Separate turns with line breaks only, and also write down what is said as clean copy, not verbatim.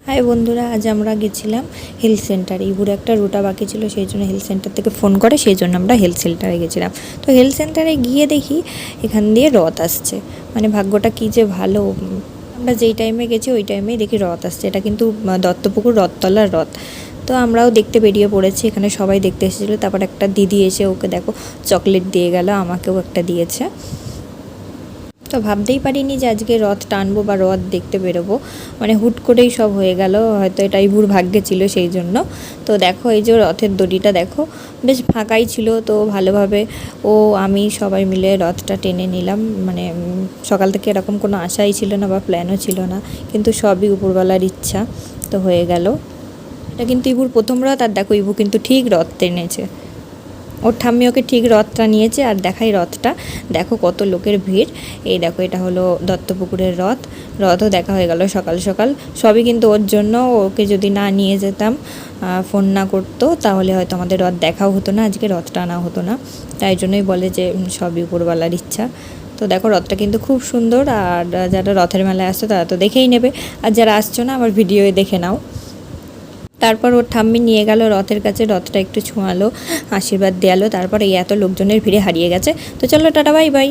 High বন্ধুরা, আজ আমরা গেছিলাম হেলথ সেন্টারে। ইবুর একটা রুটা বাকি ছিল, সেই জন্য হেলথ সেন্টার থেকে ফোন করে, সেই জন্য আমরা হেলথ সেন্টারে গেছিলাম। তো হেলথ সেন্টারে গিয়ে দেখি এখান দিয়ে রথ আসছে। মানে ভাগ্যটা কী যে ভালো, আমরা যেই টাইমে গেছি ওই টাইমেই দেখি রথ আসছে। এটা কিন্তু দত্তপুকুর রথতলার রথ। তো আমরাও দেখতে বেরিয়ে পড়েছি, এখানে সবাই দেখতে এসেছিলো। তারপর একটা দিদি এসে ওকে দেখো চকলেট দিয়ে গেল, আমাকেও একটা দিয়েছে। তো ভাবতেই পারিনি যে আজকে রথ টানবো বা রথ দেখতে বেরোবো, মানে হুট করেই সব হয়ে গেল। হয়তো এটা ইবুর ভাগ্যে ছিল সেই জন্য। তো দেখো এই যে রথের দড়িটা দেখো বেশ ফাঁকাই ছিল, তো ভালোভাবে আমি সবাই মিলে রথটা টেনে নিলাম। মানে সকাল থেকে এরকম কোনো আশাই ছিল না বা প্ল্যানও ছিল না, কিন্তু সবই উপরওয়ালার ইচ্ছা, তো হয়ে গেল। এটা কিন্তু ইবুর প্রথম রথ, আর দেখো ইবু কিন্তু ঠিক রথ টেনেছে। ওর ঠাম্মি ওকে ঠিক রথটা নিয়েছে। আর দেখাই রথটা, দেখো কত লোকের ভিড়। এই দেখো এটা হলো দত্তপুকুরের রথ। রথও দেখা হয়ে গেল সকাল সকাল। সবই কিন্তু ওর জন্য। ওকে যদি না নিয়ে যেতাম, ফোন না করতো, তাহলে হয়তো আমাদের রথ দেখাও হতো না, আজকে রথ টানা হতো না। তাই জন্যই বলে যে সবই উপরওয়ালার ইচ্ছা। তো দেখো রথটা কিন্তু খুব সুন্দর। আর যারা রথের মেলায় আসছো তারা তো দেখেই নেবে, আর যারা আসছো না আমার ভিডিওয়ে দেখে নাও। তারপর ওর ঠাম্মি নিয়ে গেল রথের কাছে, রথটা একটু ছোঁয়ালো, আশীর্বাদ দেয়ালো। তারপর এই এত লোকজনের ভিড়ে হারিয়ে গেছে। তো চলো টাটা, বাই বাই।